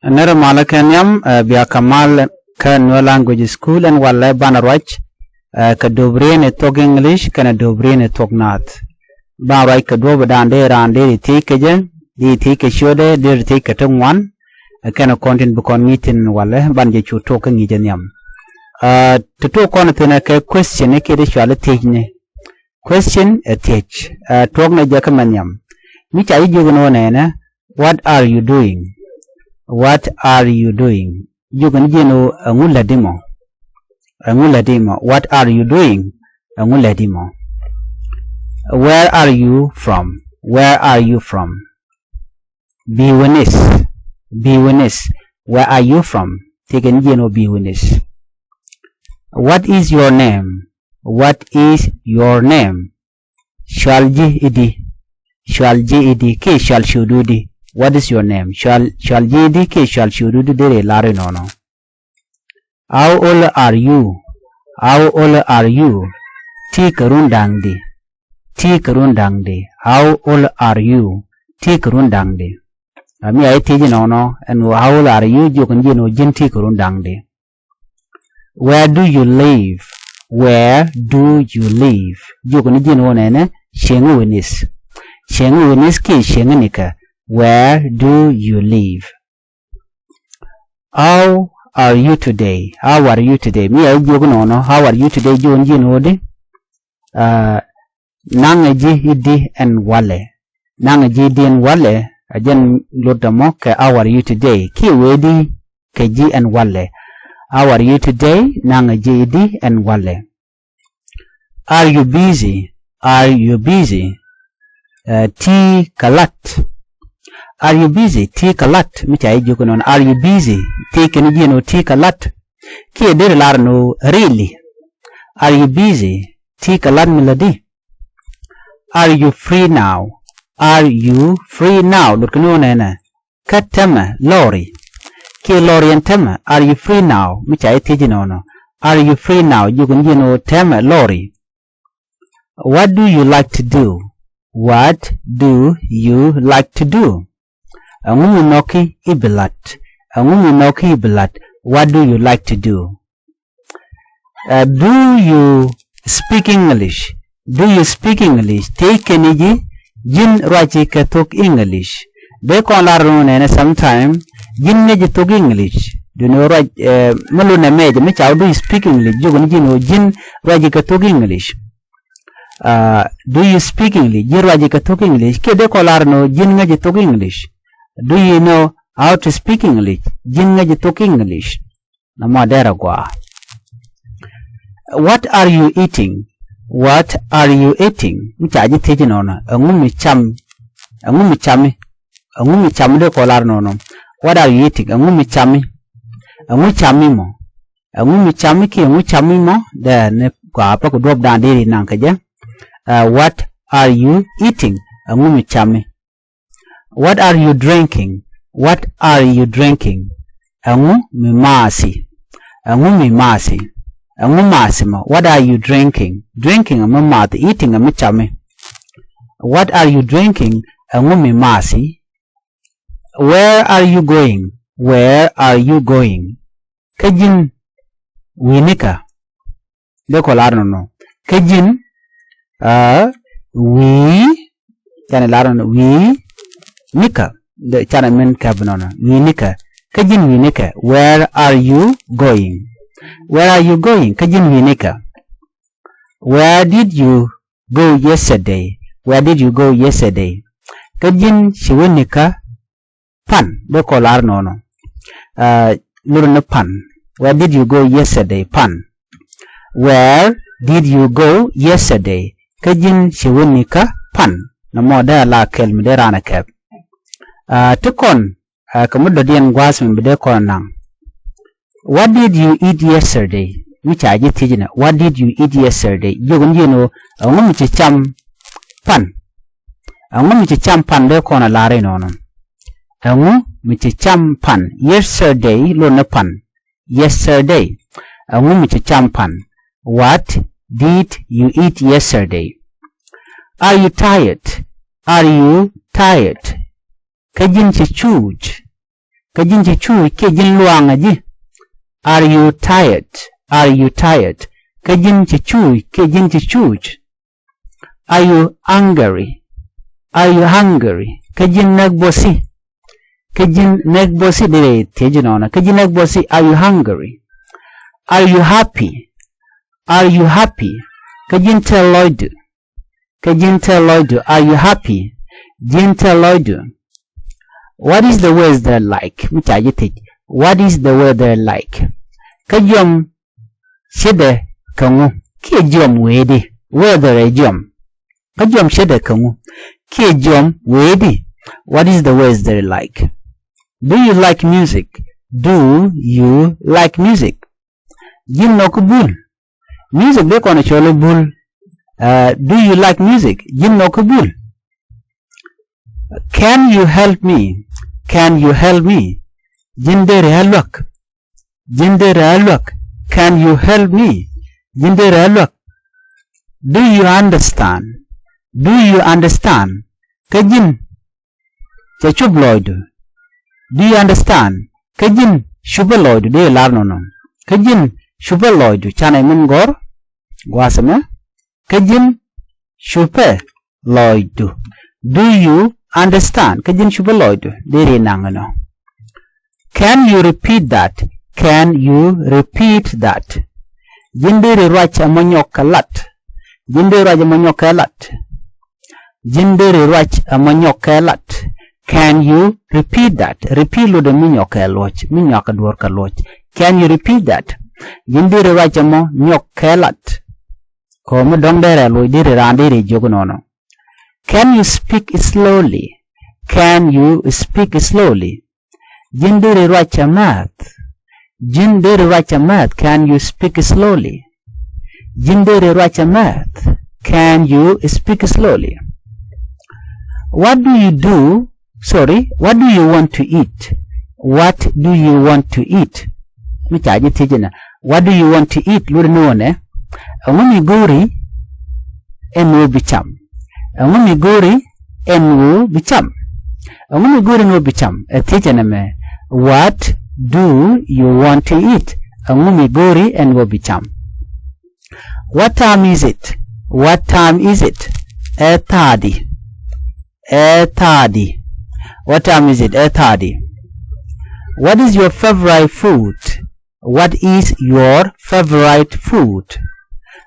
Nere malakanyam biya kamal ka Nuer Language School and wala banarwach ka dobrine Thok English kana dobrine Thok Nath. Banarwach ka dwo badande rande di tike shode di tike tungwan kana content bukon ngitin wala banje chu toka ngijen yam. Tuto kona tena ka question ke de shwala tejne. Question a teach. Thok na jakaman yam. Micha ijugono na what are you doing? What are you doing? Jugan jeno angula dimo. What are you doing? Angula dimo. Where are you from? Where are you from? Biwanis. Where are you from? Taken jeno biwanis. What is your name? What is your name? Shalji idi. Ke shall shududi. What is your name? Shall jidi ke shall shududu dere lare nono. How old are you? Ti karundangdi. How old are you? Ti karundangdi. Ami ay tiji nono and how old are you? Jukun jino jin ti karundangdi. Where do you live? Jukun jino nene shengu winis ke shengu nika. Where do you live? How are you today? Me ay jogono how are you today jonji nodi? Nangaji idi and wale. Ajan lotamo ka how are you today? Ki wedi ka ji and wale. How are you today? Nangaji idi and wale. Are you busy? Ti kalat. Are you busy? Ti kalat. Micha ay jogono are you busy? Ti kenijino ti kalat. Ki dere larno really. Are you busy? Ti kalat miladi. Are you free now? Lutkuno nena. Katama lorry. Ki lorry and tema. Are you free now? Micha ay tijino. Are you free now? Jogonjino tema lorry. What do you like to do? Angumi noki ibilat. What do you like to do? Do you speak English? Take eniji jin raji ka Thok English. De kon larno nene sometime jin neji Thok English. Do no raj malu na meje me chaw do you speak English? Jogon jino jin raji ka Thok English. Do you speak English? Jin raji ka Thok English. Ke de kon larno jin neji Thok English. Do you know how to speak English? Jingaji Thok English. Namadera gwa. What are you eating? Michaji teji nono. Angumi cham de kolar nono. What are you eating? Angumi chami mo. Angumi chami mo. De ne kwa apa ku drop down diri nankaja. What are you eating? Angumi chami. What are you drinking? Angu mimasi mo. What are you drinking? Drinking amamati, eating amichame. What are you drinking? Angu mimasi. Where are you going? Kajin winika. Deko larno no. Kajin we Nika, the Chanaman Cabinona, Winika, Kajin Winika, where are you going? Kajin Winika. Where did you go yesterday? Kajin Shiwinika, Pan, the collar nono. Lurna Pan. Where did you go yesterday? Pan. Where did you go yesterday? Kajin Shiwinika, Pan. No more there la kelm there on a cap. Tukon kamudodian gwasmin bide konang. What did you eat yesterday? Micha aji tijina. What did you eat yesterday? Jogun jino angum cham pan. De kona lare nono. Angum cham pan. Yesterday lo na pan. Angum cham pan. What did you eat yesterday? Are you tired? Kajin chuj. Kajin chichu kejin luang aji. Are you tired? Are you tired? Kajin chichu kejin chichuj. Are you hungry? Are you hungry? Kajin nagbosi. Kajin nagbosi dire tejinona. Kajin nagbosi. Are you hungry? Are you happy? Are you happy? Kajin tell Lloyd. Kajin tell Lloyd. Are you happy? Jin tell Lloyd. What is the weather like? What is the weather like? Kajom shede kangu. Kajom wedi. Weather ejom. Kajom shede kangu. Kajom wedi. What is the weather like? Do you like music? Do you like music? Jim nokubul. Music de kono cholo bul. Do you like music? Jim nokubul. Can you help me? Can you help me? Jindere halwak. Jindere halwak. Can you help me? Jindere halwak. Do you understand? Do you understand? Kajin chachubloid. Do you understand? Kajin shubaloid de larnono. Kajin shubaloid chana mungor guasame. Kajin shubaloid. Do you understand? Kajin shubaloid de nangano. Can you repeat that? Can you repeat that? Jindere racha amonyokalat. Jindere racha amonyokalat. Jindere rach amonyokalat. Can you repeat that? Repeat lo de minyokalot. Minyokadwar kalot. Can you repeat that? Jindere rach amonyokalat. Komo dongdere lo dire randere jogonono. Can you speak slowly? Can you speak slowly? Jindere rach amath. Jindere rach amath. Can you speak slowly? Jindere rach amath. Can you speak slowly? What do you do? Sorry, what do you want to eat? What do you want to eat? What do you want to eat? Lurnuone. Angumi guri enwu bicham. Angumi guri enwu bicham. Angumi guri enwu bicham. Tijaname. What do you want to eat? Angumi guri enwu bicham. What time is it? What time is it? 8:30. 8:30. What time is it? 8:30. What is your favorite food? What is your favorite food?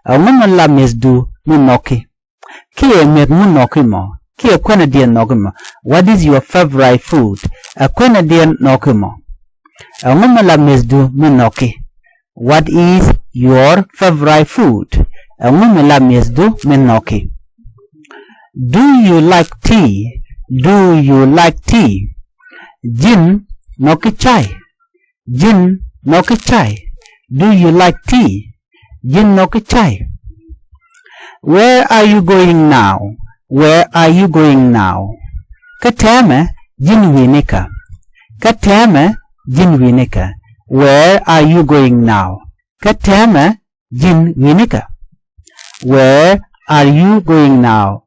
Awumala mesdu munoki. Kie met munoki mo. Kie kwena dien nokimo. What is your favorite food? Kwena dien nokimo. Awumala mesdu munoki. What is your favorite food? Awumala mesdu munoki. Do you like tea? Do you like tea? Jin noki chai. Jin noki chai. Do you like tea? Jin noki chai. Where are you going now? Where are you going now? Katame jin winika. Katame jin winika. Where are you going now? Katame jin winika. Where are you going now?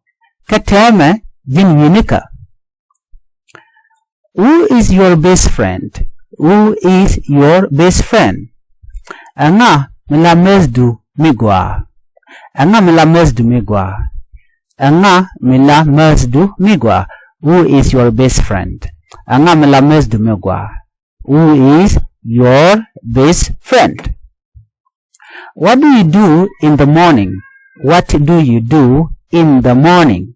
Katame jin winika. Who is your best friend? Who is your best friend? Anga milamezdu migwa. Anga milamezdu migwa. Anga milamezdu migwa. Who is your best friend? Anga milamezdu migwa. Who is your best friend? What do you do in the morning? What do you do in the morning?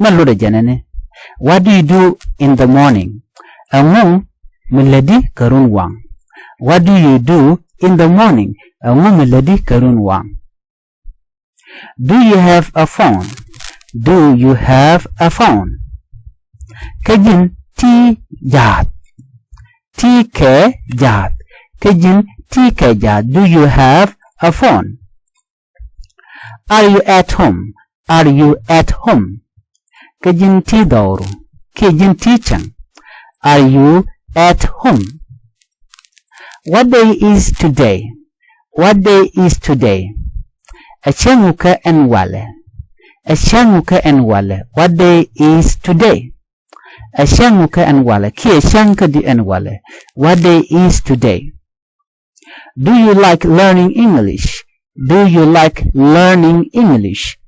Maluda janane. What do you do in the morning? Angu miladi karun wang. What do you do in the morning? Angu miladi karun wang. Do you have a phone? Do you have a phone? Kajin ti jat. Ti ke jat. Kajin ti ke jat. Do you have a phone? Are you at home? Are you at home? Kajin ti dauru. Kajin ti chang. Are you at home? What day is today? What day is today? Achanguka and wale. Achanguka and wale. What day is today? Ashanguka and wale. Ki ashanka di and wale. What day is today? Do you like learning English? Do you like learning English?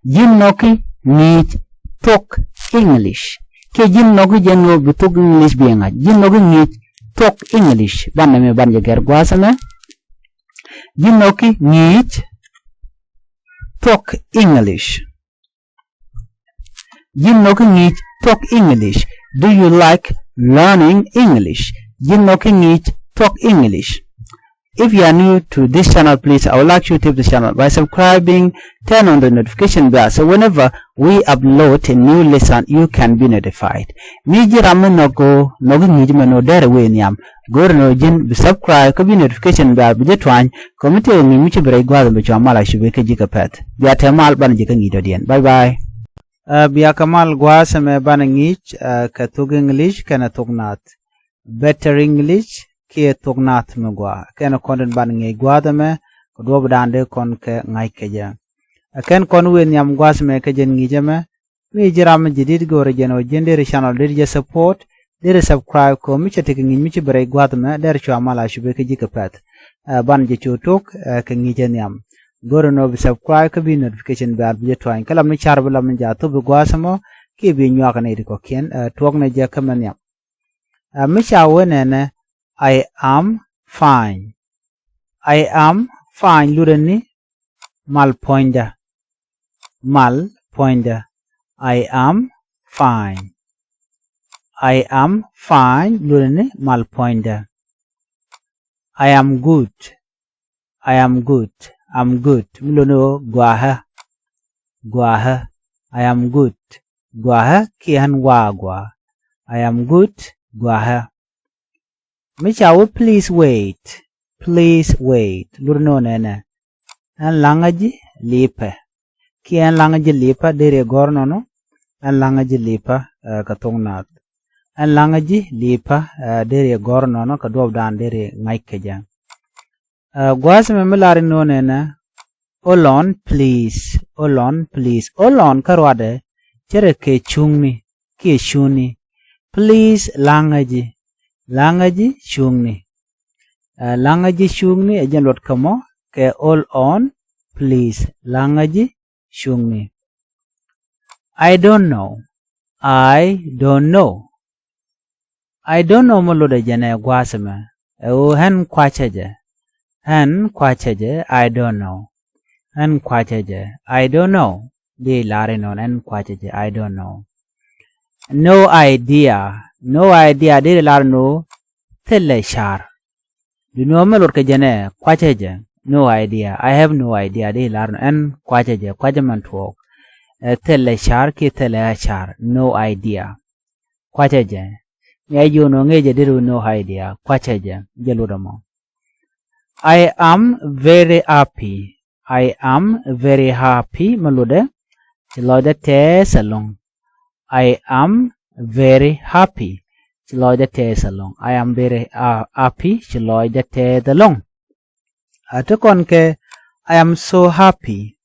Jinnoki need talk English. Ke jinnoki jeno bituk English bienga. Jinnoki need talk English. Bana me banja gerguasana. Jinnoki need talk English. Jinnoki need talk English. Do you like learning English? Jinnoki need talk English. If you are new to this channel, please, I would like you to tip the channel by subscribing, turn on the notification bell, so whenever we upload a new lesson, you can be notified. Miji ramen nogo nijima no dere we niam. Go no jin subscribe ko be notification bell bi jetwan komite ni michi bere gwado be chamala shibe ke jika pet. Biya temal ban jika ngido dien. Bye bye. Biya kamal gwasa me ban ngich ka tug English kana Thok Nath. Better English ki Thok Nath me gwa ken kon ban ngi gwada me ko do badande kon ke ngai ke ja ken kon wen yam gwas me ke jen ngi jame mi jiram jidid go re jeno jende re channel de support de subscribe ko mi chete ngi mi ci bare gwada me der cho amala shube ke jika pat ban je chutuk ke ngi jen yam go no bi subscribe ko bi notification bell bi to an kala mi char bala mi ja to bi gwasamo ki bi nyaa ka ne ko ken tok ne je kamen yam mi cha wonene I am fine. I am fine. Lurani mal pointer. Mal pointer. I am fine. I am fine. Lurani mal pointer. I am good. I am good. I'm good. Luno guaha. Guaha. I am good. Guaha kihan wagwa. I am good. Guaha. Michael, please wait. Please wait. Lurno nene. An langaji lipa. Ki an langaji lipa dere gorno no. An langaji lipa ka Thok Nath. An langaji lipa dere gorno no ka dob dan dere ngaike jang. Gwas me milari no nene. Olon please. Olon please. Olon karwade. Chere ke chungni. Ki shuni. Please langaji. Langaji shungni. Langaji shungni ajan lot kamo ke all on please. Langaji shungni. I don't know. I don't know. I don't know mulude jane gwasame. Hen kwachaje. Hen kwachaje. I don't know. Hen kwachaje. I don't know. Di lare non hen kwachaje. I don't know. No idea. No idea. Di lare no. Telle shar. Do you know melur ke jane kwachaje. No idea. I have no idea. Di lare no hen kwachaje. Kwajaman tuok. Telle shar ki telle shar. No idea. Kwachaje. Ngayon no ngeje diru no idea. Kwachaje. Jeludamo. I am very happy. I am very happy. Malude. Chiloide te salong. I am very happy. Chiloide te salong. I am very happy. Chiloide te dalong. Atukon ke I am so happy.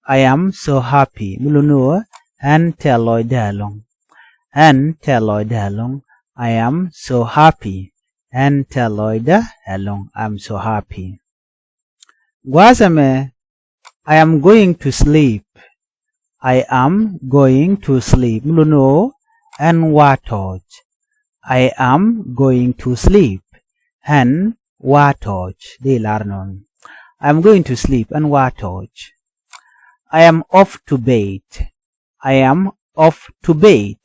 I am so happy. Mulunu and teloide along. And teloide along. I am so happy. And teloide along. I am so happy. Guasame. I am going to sleep. I am going to sleep. Mulunu and watoj. I am going to sleep. And watoj. De larnon. I am going to sleep and watoj. I am off to bed. I am off to bed.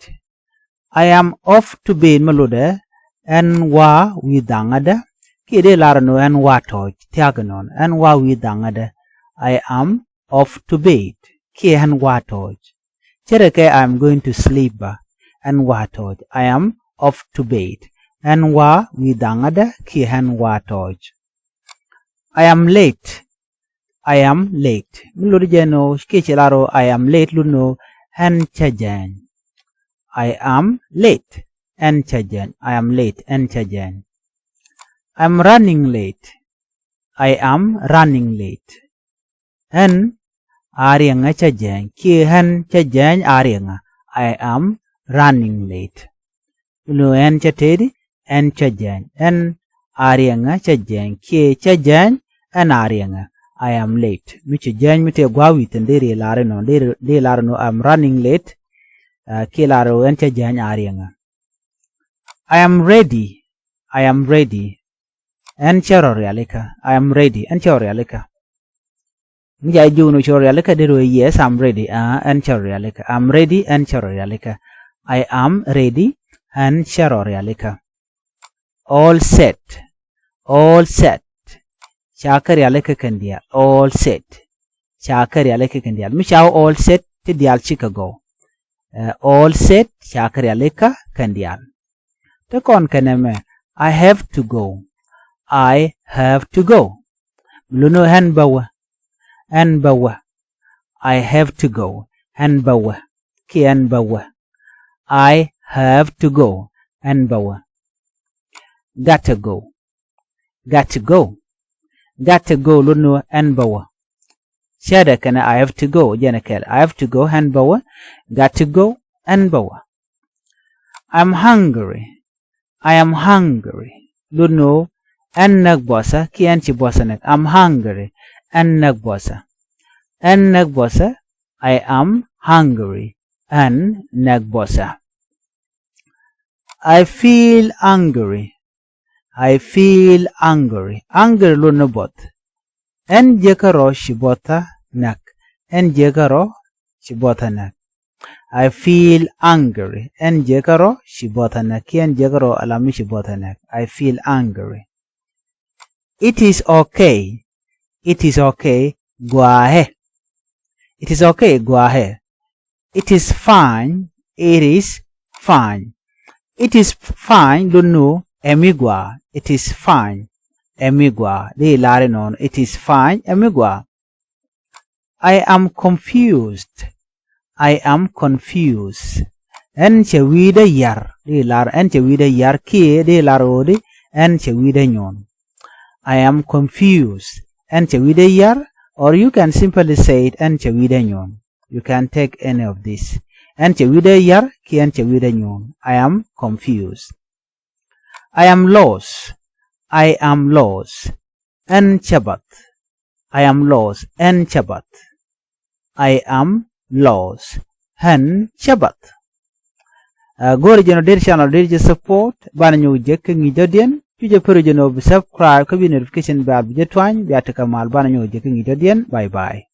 I am off to bed malude and wa widangada. Kide larno and watoj. Tiaganon and wa widangada. I am off to bed. Ki and watoj. Chereke I am going to sleep and watoj. I am off to bed. And wa widangada ki and watoj. I am late. I am late. Mulurjeno skichelaro I am late luno and chajan. I am late and chajan. I am late and chajan. I am running late. I am running late. And arianga chajan. Ki han chajan arianga. I am running late. Lu en chatedi en chajan en arianga chajan ke chajan en arianga. I am late. Michi jan mite gwawi tenderi lare no de lare no I'm running late. Ke lare en chajan arianga. I am ready. I am ready. En chororialika. I am ready. En chororialika. Mija juno chororialika deru yes I'm ready. En chororialika. I'm ready en chororialika. I am ready and chororialika. All set. All set. Chakarialika kandia. All set. Chakarialika kandia. Misha all set to dial Chicago. All set chakarialika kandia. Tekon kaneme. I have to go. I have to go. Luno hanbawa. Hanbawa. I have to go. Hanbawa. Ki hanbawa. I have to go. Hanbawa. Gotta go. Gotta go. Gotta go. Luno hanbawa. Shada kana I have to go. Janakel. I have to go. Hanbawa. Gotta go. Hanbawa. I'm hungry. I am hungry. Luno en nagbosa ki en chibosa nag. I'm hungry. En nagbosa. En nagbosa. I am hungry. En nagbosa. I feel hungry. I feel hungry. Hungry luno bot. En jekaro shibota nak. En jekaro shibota nak. I feel hungry. En jekaro shibota nak. Ki en jekaro alami shibota nak. I feel hungry. It is okay. It is okay. Guahe. It is okay. Guahe. It is fine. It is fine. It is fine. Lunu emigua. It is fine. Emigua. De lare non. It is fine. Emigua. I am confused. I am confused. En chewida yar. De lar en chewida yar ki de larodi en chewida nyon. I am confused. En chewida yar, or you can simply say it en chewida nyon. You can take any of this. En chewida yar ki en chewida nyon. I am confused. I am lost. I am lost. En chabat. I am lost. En chabat. I am lost. En chabat. Go to your channel, did support, banyo jek ngidodien. Tuje perujeno subscribe kabi notification bell bije twany biata kamal bana nyo jek ngidodien. Bye bye.